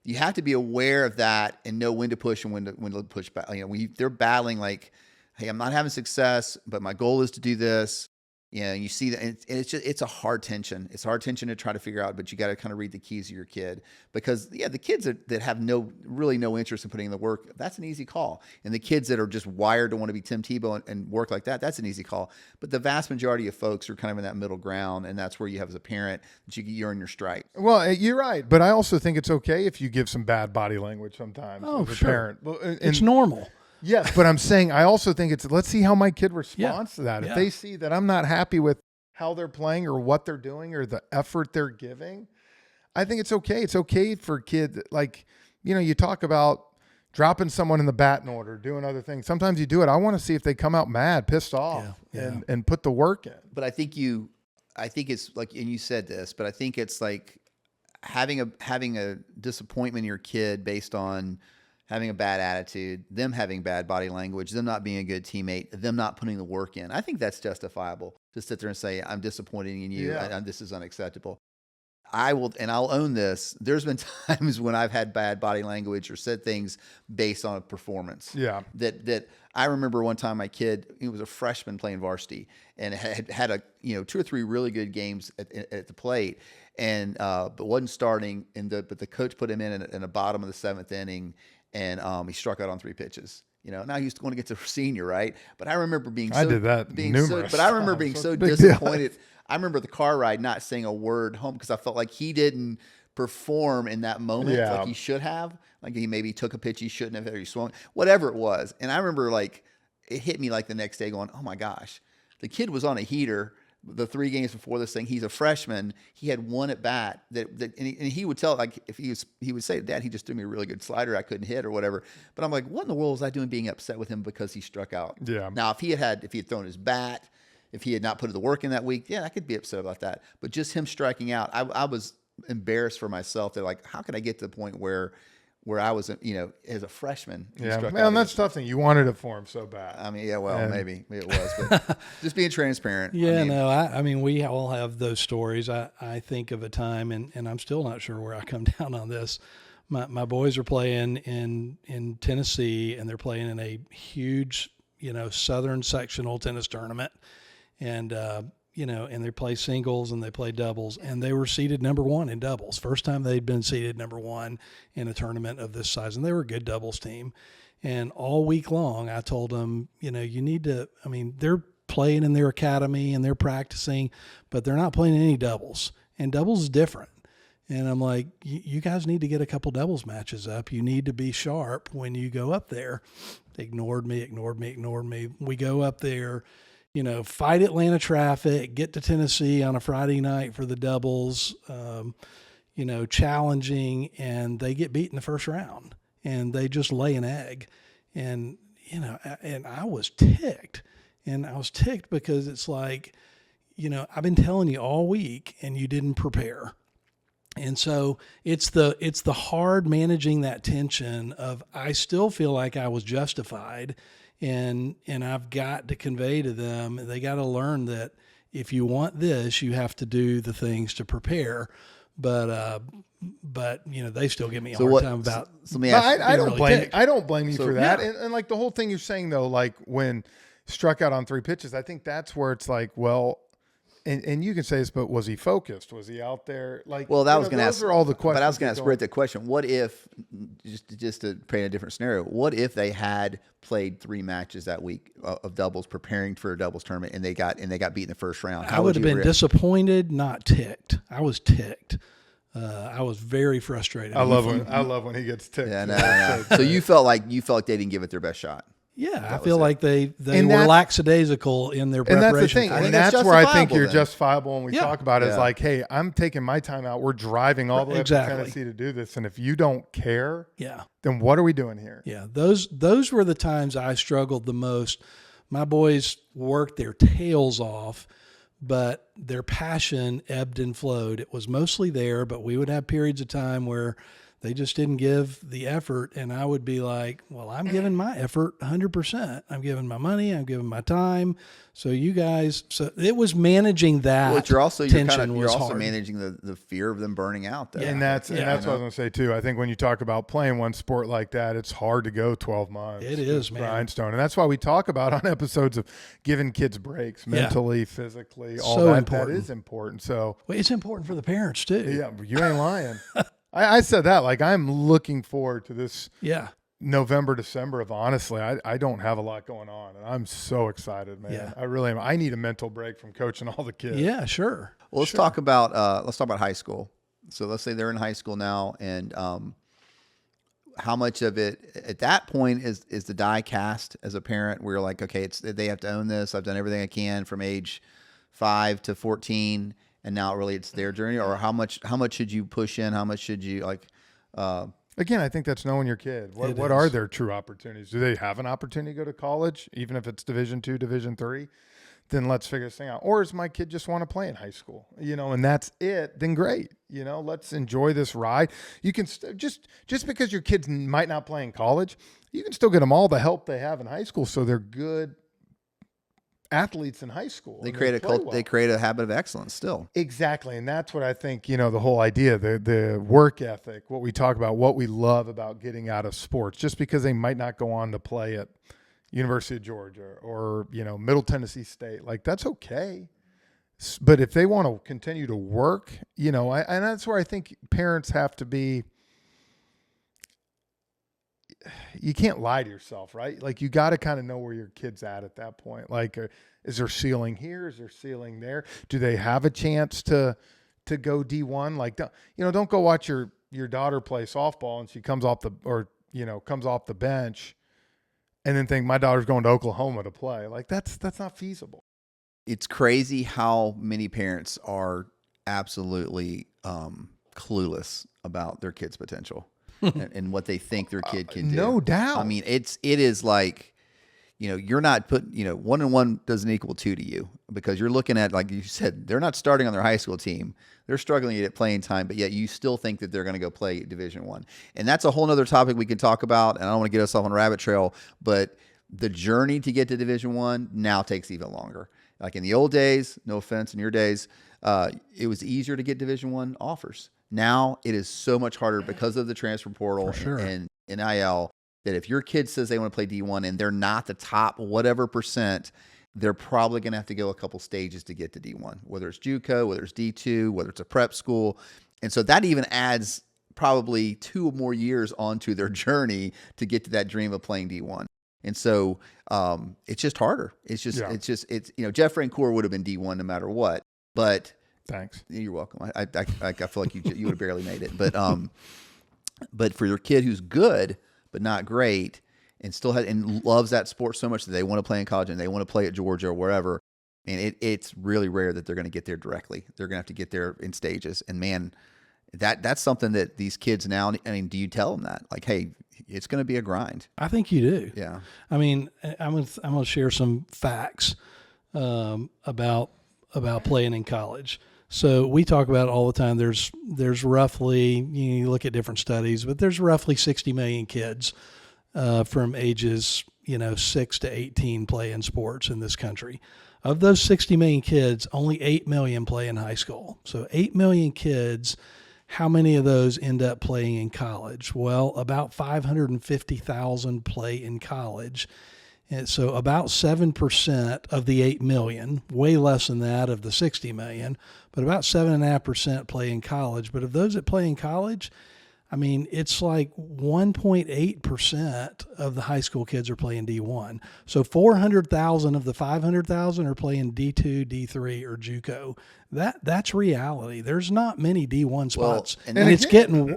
you have to be aware of that and know when to push and when to push back. They're battling like, hey, I'm not having success, but my goal is to do this. You see that, and it's a hard tension. It's a hard tension to try to figure out, but you got to kind of read the keys of your kid because the kids that have really no interest in putting in the work, that's an easy call. And the kids that are just wired to want to be Tim Tebow and work like that, that's an easy call. But the vast majority of folks are kind of in that middle ground, and that's where you have as a parent that you earn your stripes. Well, you're right, but I also think it's okay if you give some bad body language sometimes as a parent. Well, it's normal. Yes, but I'm saying I also think let's see how my kid responds to that. If they see that I'm not happy with how they're playing or what they're doing or the effort they're giving, I think it's okay. It's okay for kids. Like, you talk about dropping someone in the batting order, doing other things. Sometimes you do it. I want to see if they come out mad, pissed off, and put the work in. But I think it's like, and you said this, but I think it's like having a disappointment in your kid based on having a bad attitude, them having bad body language, them not being a good teammate, them not putting the work in. I think that's justifiable to sit there and say, I'm disappointed in you. Yeah. This is unacceptable. I'll own this. There's been times when I've had bad body language or said things based on a performance. Yeah. That I remember one time my kid, he was a freshman playing varsity and had 2 or 3 really good games at the plate and, but wasn't starting but the coach put him in the bottom of the 7th inning and he struck out on 3 pitches. Now he's going to get to senior, right? But I remember being so, I did that numerous but I remember times. being so Big disappointed. I remember the car ride not saying a word home because I felt like he didn't perform in that moment Yeah. like he should have. Like he maybe took a pitch he shouldn't have, or he swung, whatever it was. And I remember like it hit me like the next day going, oh my gosh, the kid was on a heater the 3 games before this thing. He's a freshman. He had one at bat and he would tell, like, if he would say, Dad, he just threw me a really good slider I couldn't hit or whatever. But I'm like, what in the world was I doing being upset with him because he struck out? Yeah. Now, if he had thrown his bat, if he had not put the work in that week, yeah, I could be upset about that. But just him striking out, I was embarrassed for myself. They're like, how can I get to the point where I was, as a freshman? Yeah, man, that's tough thing. You wanted it for him so bad. I mean, yeah, well, maybe it was, but just being transparent. Yeah, I mean, we all have those stories. I think of a time, and I'm still not sure where I come down on this. My boys are playing in Tennessee, and they're playing in a huge, Southern sectional tennis tournament, and and they play singles and they play doubles, and they were seeded number 1 in doubles. First time they'd been seeded number 1 in a tournament of this size, and they were a good doubles team. And all week long, I told them, you need to, they're playing in their academy and they're practicing, but they're not playing any doubles, and doubles is different. And I'm like, you guys need to get a couple doubles matches up. You need to be sharp when you go up there. They ignored me. We go up there, fight Atlanta traffic, get to Tennessee on a Friday night for the doubles, challenging, and they get beat in the first round, and they just lay an egg. And, and I was ticked, because it's like, I've been telling you all week and you didn't prepare. And so it's the hard managing that tension of, I still feel like I was justified, and I've got to convey to them, they got to learn that if you want this, you have to do the things to prepare. But they still give me a hard time about. So let me ask you, I don't blame you for that. Yeah. And like the whole thing you're saying though, like when struck out on 3 pitches, I think that's where it's like, well, and you can say this, but was he focused? Was he out there? Like, well, that was going to ask. Those are all the questions. But I was going to ask Britt the question: what if, just to paint a different scenario, what if they had played 3 matches that week of doubles, preparing for a doubles tournament, and they got beat in the first round? I would have been disappointed, not ticked. I was ticked. I was very frustrated. I love when he gets ticked. Yeah, no. So you felt like they didn't give it their best shot. Yeah, I feel like they were lackadaisical in their preparation. And that's the thing. And that's where I think you're justifiable when we talk about it. Is like, hey, I'm taking my time out. We're driving all the way up to Tennessee to do this. And if you don't care, then what are we doing here? Yeah, those were the times I struggled the most. My boys worked their tails off, but their passion ebbed and flowed. It was mostly there, but we would have periods of time where they just didn't give the effort, and I would be like, well, I'm giving my effort 100%. I'm giving my money. I'm giving my time. So you guys, it was managing that. Well, you're also hard. managing the fear of them burning out. Though. Yeah. And that's what I was going to say too. I think when you talk about playing one sport like that, it's hard to go 12 months. It is, man. Grindstone. And that's why we talk about on episodes of giving kids breaks mentally, physically, all so that. Important. That is important. So it's important for the parents too. Yeah, you ain't lying. I said that, like, I'm looking forward to this November, December of, honestly, I don't have a lot going on, and I'm so excited, man. Yeah. I really am. I need a mental break from coaching all the kids. Yeah, sure. Well, let's talk about high school. So let's say they're in high school now, and how much of it at that point is the die cast as a parent, where you're like, okay, they have to own this. I've done everything I can from age 5 to 14. And now really it's their journey, or how much should you push in? How much should you Again, I think that's knowing your kid. What are their true opportunities? Do they have an opportunity to go to college, even if it's Division II, Division III? Then let's figure this thing out. Or does my kid just want to play in high school? And that's it. Then great. Let's enjoy this ride. You can just because your kids might not play in college, you can still get them all the help they have in high school, so they're good athletes in high school. They create a habit of excellence still. Exactly. And that's what I think, the whole idea, the work ethic, what we talk about, what we love about getting out of sports, just because they might not go on to play at University of Georgia or, Middle Tennessee State, like, that's okay. But if they want to continue to work, and that's where I think parents have to be, you can't lie to yourself, right? Like, you got to kind of know where your kid's at that point. Like, is there ceiling here? Is there ceiling there? Do they have a chance to to go D1. Like, don't go watch your daughter play softball and she comes off the bench and then think my daughter's going to Oklahoma to play. Like that's not feasible. It's crazy how many parents are absolutely clueless about their kid's potential and what they think their kid can do. No doubt. I mean, it is like, you're not putting, 1 and 1 doesn't equal 2 to you, because you're looking at, like you said, they're not starting on their high school team. They're struggling to get playing time, but yet you still think that they're going to go play Division I. And that's a whole nother topic we can talk about. And I don't want to get us off on a rabbit trail, but the journey to get to Division I now takes even longer. Like in the old days, no offense, in your days, it was easier to get Division I offers. Now it is so much harder because of the transfer portal and NIL, that if your kid says they want to play D1 and they're not the top whatever percent, they're probably going to have to go a couple stages to get to D1, whether it's JUCO, whether it's D2, whether it's a prep school. And so that even adds probably 2 or more years onto their journey to get to that dream of playing D1. And so it's just harder. It's Jeff Rancour would have been D1 no matter what, but thanks. You're welcome. I feel like you would have barely made it, but for your kid who's good, but not great, and still and loves that sport so much that they want to play in college and they want to play at Georgia or wherever, and it's really rare that they're going to get there directly. They're going to have to get there in stages. And man, that's something that these kids now, I mean, do you tell them that? Like, hey, it's going to be a grind. I think you do. Yeah. I mean, I'm going to share some facts about playing in college. So we talk about it all the time. There's roughly, you look at different studies, but there's roughly 60 million kids from ages 6 to 18 play in sports in this country. Of those 60 million kids, only 8 million play in high school. So 8 million kids. How many of those end up playing in college? Well, about 550,000 play in college. And so about 7% of the 8 million, way less than that of the 60 million, but about 7.5% play in college. But of those that play in college, I mean, it's like 1.8% of the high school kids are playing D1. So 400,000 of the 500,000 are playing D2, D3, or JUCO. That's reality. There's not many D1 spots, and it's getting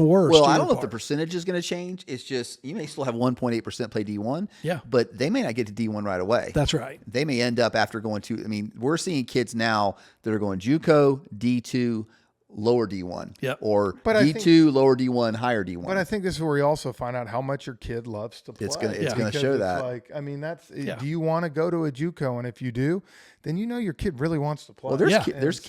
worse. Well, I don't know if the percentage is going to change. It's just you may still have 1.8% play D1. Yeah, but they may not get to D1 right away. That's right. They may end up after going to. I mean, we're seeing kids now that are going JUCO, D2. Lower D1, or D2, lower D1, higher D1. But I think this is where you also find out how much your kid loves to play. It's gonna show that. Like, I mean, do you want to go to a JUCO? And if you do, then your kid really wants to play. Well, there's kids.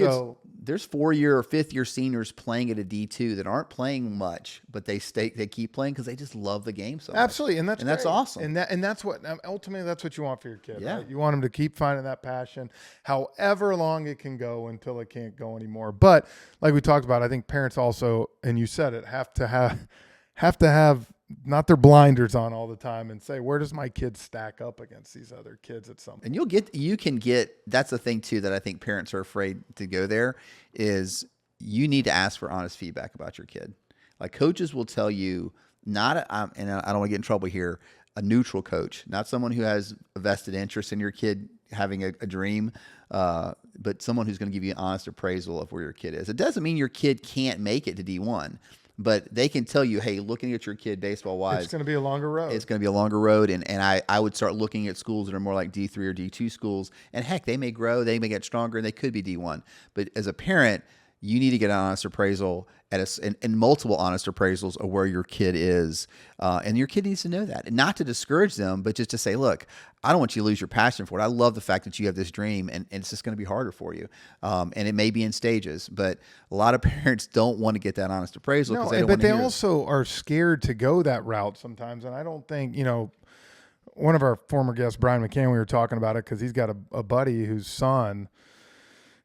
There's 4-year or 5th-year seniors playing at a D2 that aren't playing much, but they keep playing because they just love the game so much. Absolutely, and that's awesome. And that's what ultimately that's what you want for your kid. Yeah, right? You want them to keep finding that passion, however long it can go until it can't go anymore. But like we talked about, I think parents also, and you said it, have to have not their blinders on all the time and say, where does my kid stack up against these other kids at some point? And you can get, that's the thing too, that I think parents are afraid to go there, is you need to ask for honest feedback about your kid. Like coaches will tell you, and I don't want to get in trouble here, a neutral coach, not someone who has a vested interest in your kid having a dream, but someone who's going to give you an honest appraisal of where your kid is. It doesn't mean your kid can't make it to D1. But they can tell you, hey, looking at your kid baseball-wise, it's going to be a longer road. It's going to be a longer road, and I would start looking at schools that are more like D3 or D2 schools, and heck, they may grow, they may get stronger, and they could be D1. But as a parent, you need to get an honest appraisal and multiple honest appraisals of where your kid is, and your kid needs to know that. And not to discourage them, but just to say, look, I don't want you to lose your passion for it. I love the fact that you have this dream, and it's just going to be harder for you. And it may be in stages, but a lot of parents don't want to get that honest appraisal because they don't want to hear it. But they also are scared to go that route sometimes. And I don't think, one of our former guests, Brian McCann, we were talking about it because he's got a buddy whose son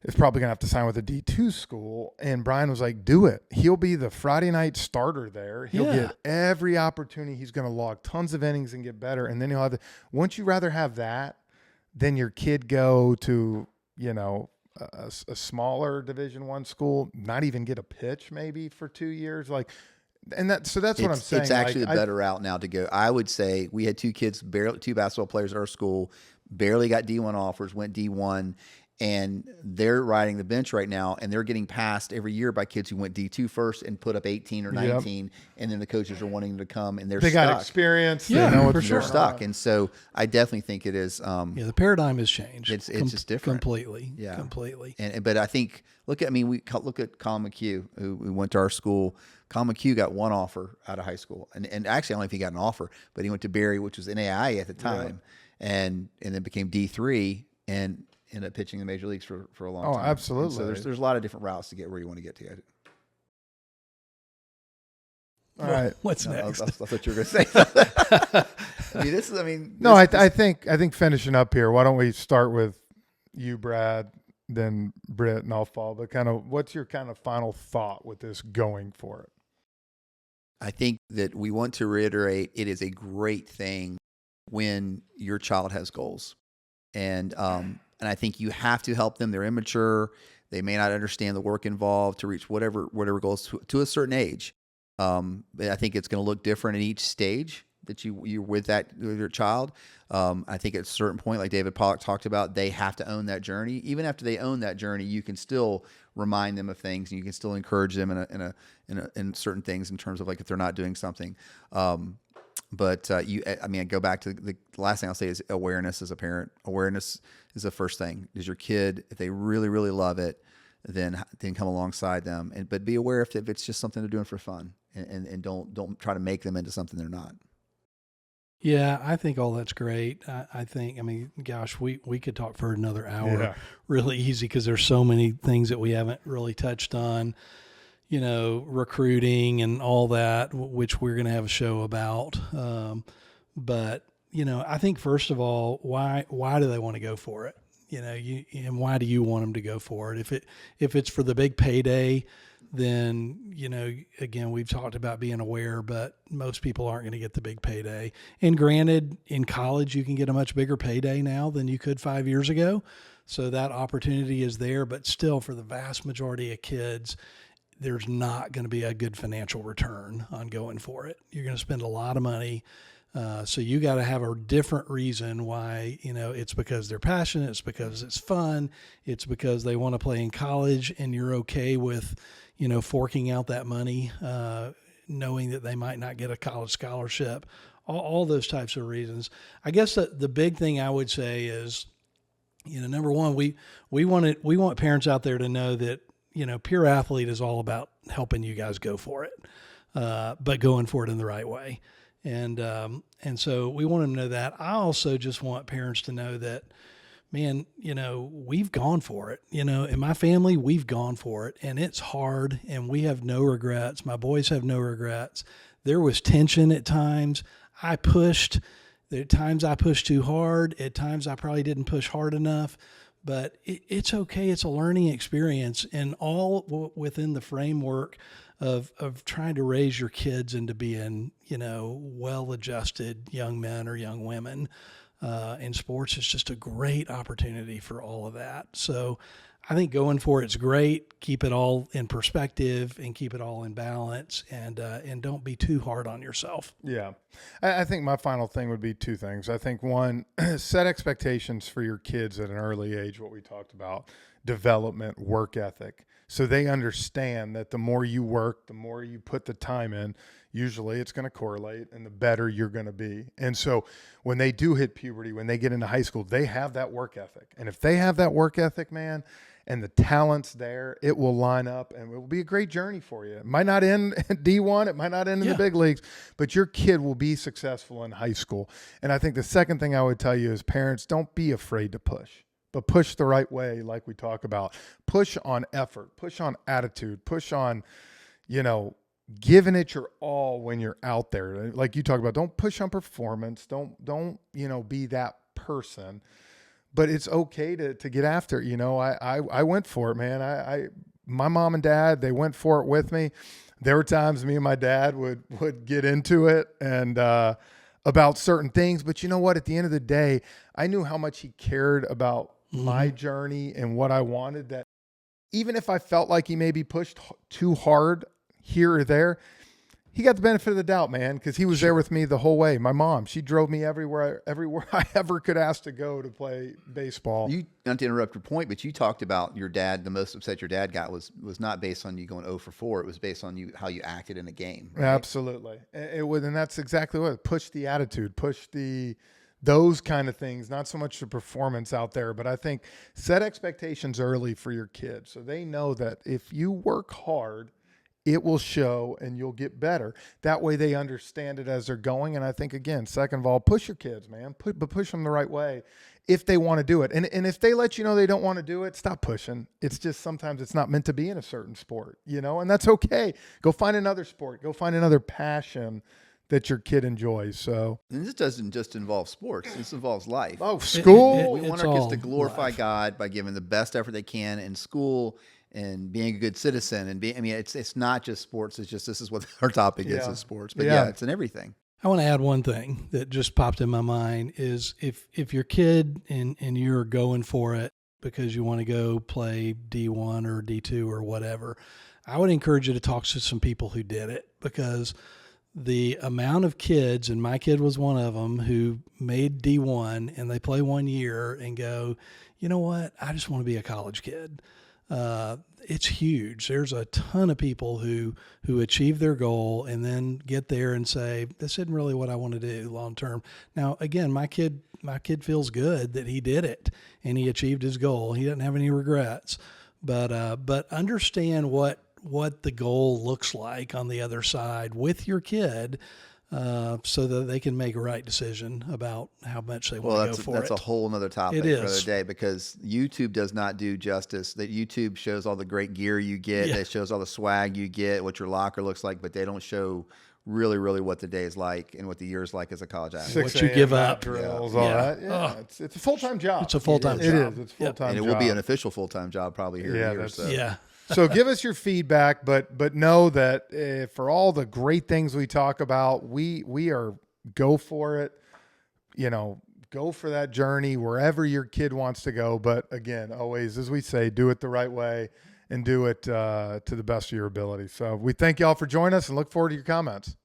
is probably going to have to sign with a D2 school. And Brian was like, do it. He'll be the Friday night starter there. He'll get every opportunity. He's going to log tons of innings and get better. And then he'll have wouldn't you rather have that than your kid go to, a smaller Division I school, not even get a pitch maybe for 2 years? Like, and that's what I'm saying. It's actually the better route now to go. I would say we had two basketball players at our school, barely got D1 offers, went D1. and they're riding the bench right now, and they're getting passed every year by kids who went D2 first and put up 18 or 19, and then the coaches are wanting them to come, and they stuck. got experience. Yeah, they know for what's They're sure. stuck, and so I definitely think it is. The paradigm has changed. It's just different. Completely. Yeah. Completely. But I think look at Colin McHugh, who went to our school. Colin McHugh got one offer out of high school, and actually I don't know if he got an offer, but he went to Barry, which was NAIA at the time, and then became D3 and ended up pitching in the major leagues for a long time. Oh, absolutely. And so there's a lot of different routes to get where you want to get to. All right. What's I next? thought you were going to say something. I think finishing up here, why don't we start with you, Brad, then Britt, and I'll follow. But kind of, what's your kind of final thought with this going for it? I think that we want to reiterate it is a great thing when your child has goals. And I think you have to help them. They're immature. They may not understand the work involved to reach whatever goals to a certain age. I think it's going to look different in each stage that you're with your child. I think at a certain point, like David Pollock talked about, they have to own that journey. Even after they own that journey, you can still remind them of things, and you can still encourage them in certain things in terms of like if they're not doing something. I go back to the last thing I'll say is awareness as a parent. Awareness is the first thing. Is your kid, if they really, really love it, then come alongside them, but be aware if it's just something they're doing for fun, and don't try to make them into something they're not. Yeah, I think all that's great. Gosh, we could talk for another hour really easy because there's so many things that we haven't really touched on, recruiting and all that, which we're going to have a show about. But I think first of all, why do they want to go for it? And why do you want them to go for it? If it's for the big payday, then, again, we've talked about being aware, but most people aren't going to get the big payday. And granted, in college, you can get a much bigger payday now than you could 5 years ago. So that opportunity is there, but still for the vast majority of kids, there's not going to be a good financial return on going for it. You're going to spend a lot of money. So you got to have a different reason why, it's because they're passionate. It's because it's fun. It's because they want to play in college, and you're okay with, forking out that money, knowing that they might not get a college scholarship, all those types of reasons. I guess the big thing I would say is, number one, we want parents out there to know that, Pure Athlete is all about helping you guys go for it, but going for it in the right way. And so we want them to know that. I also just want parents to know that, man, we've gone for it. In my family, we've gone for it, and it's hard, and we have no regrets. My boys have no regrets. There was tension at times. At times I pushed too hard. At times I probably didn't push hard enough, but it's okay. It's a learning experience, and all within the framework of trying to raise your kids into being, well-adjusted young men or young women. In sports, it's just a great opportunity for all of that. So I think going for it's great. Keep it all in perspective and keep it all in balance, and don't be too hard on yourself. Yeah. I think my final thing would be two things. I think one, set expectations for your kids at an early age, what we talked about, development, work ethic. So they understand that the more you work, the more you put the time in, usually it's going to correlate, and the better you're going to be. And so when they do hit puberty, when they get into high school, they have that work ethic. And if they have that work ethic, man, and the talent's there, it will line up, and it will be a great journey for you. It might not end at D1, it might not end in the big leagues, but your kid will be successful in high school. And I think the second thing I would tell you is, parents, don't be afraid to push. But push the right way, like we talk about. Push on effort, push on attitude, push on, giving it your all when you're out there. Like you talk about, don't push on performance. Don't be that person. But it's okay to get after it. I went for it, man. My mom and dad, they went for it with me. There were times me and my dad would get into it and about certain things. But you know what? At the end of the day, I knew how much he cared about my journey and what I wanted, that even if I felt like he maybe pushed too hard here or there, he got the benefit of the doubt, man, because he was there with me the whole way. My mom, she drove me everywhere I ever could ask to go to play baseball. Not to interrupt your point, but you talked about your dad. The most upset your dad got was not based on you going 0 for 4. It was based on how you acted in a game. Right? Absolutely. It would, and that's exactly what it pushed the attitude, pushed those kind of things, not so much the performance out there, but I think set expectations early for your kids so they know that if you work hard, it will show and you'll get better. That way they understand it as they're going. And I think, again, second of all, push your kids, man, but push them the right way if they want to do it. And if they let you know they don't want to do it, stop pushing. It's just sometimes it's not meant to be in a certain sport, and that's okay. Go find another sport. Go find another passion that your kid enjoys. So, and this doesn't just involve sports. This involves life. Oh, school. We want our kids to glorify God by giving the best effort they can in school and being a good citizen. And it's not just sports. It's just, this is what our topic is sports. But it's in everything. I want to add one thing that just popped in my mind is if your kid and you're going for it because you want to go play D1 or D2 or whatever, I would encourage you to talk to some people who did it, because the amount of kids, and my kid was one of them, who made D1 and they play 1 year and go, you know what, I just want to be a college kid. It's huge. There's a ton of people who achieve their goal and then get there and say, this isn't really what I want to do long term. Now, again, my kid feels good that he did it and he achieved his goal. He doesn't have any regrets, but understand what the goal looks like on the other side with your kid, so that they can make a right decision about how much they want to go for it. That's a whole nother topic for another day, because YouTube does not do justice. That YouTube shows all the great gear you get. It shows all the swag you get, what your locker looks like, but they don't show really, really what the day is like and what the year is like as a college athlete. What you give up. Drills, all that. Yeah. It's a full-time job. It's a full-time job. It is. It's a full-time job. And it will be an official full-time job probably here in a year. Yeah. So give us your feedback, but know that for all the great things we talk about, we are go for it. Go for that journey wherever your kid wants to go. But again, always, as we say, do it the right way and do it to the best of your ability. So we thank y'all for joining us and look forward to your comments.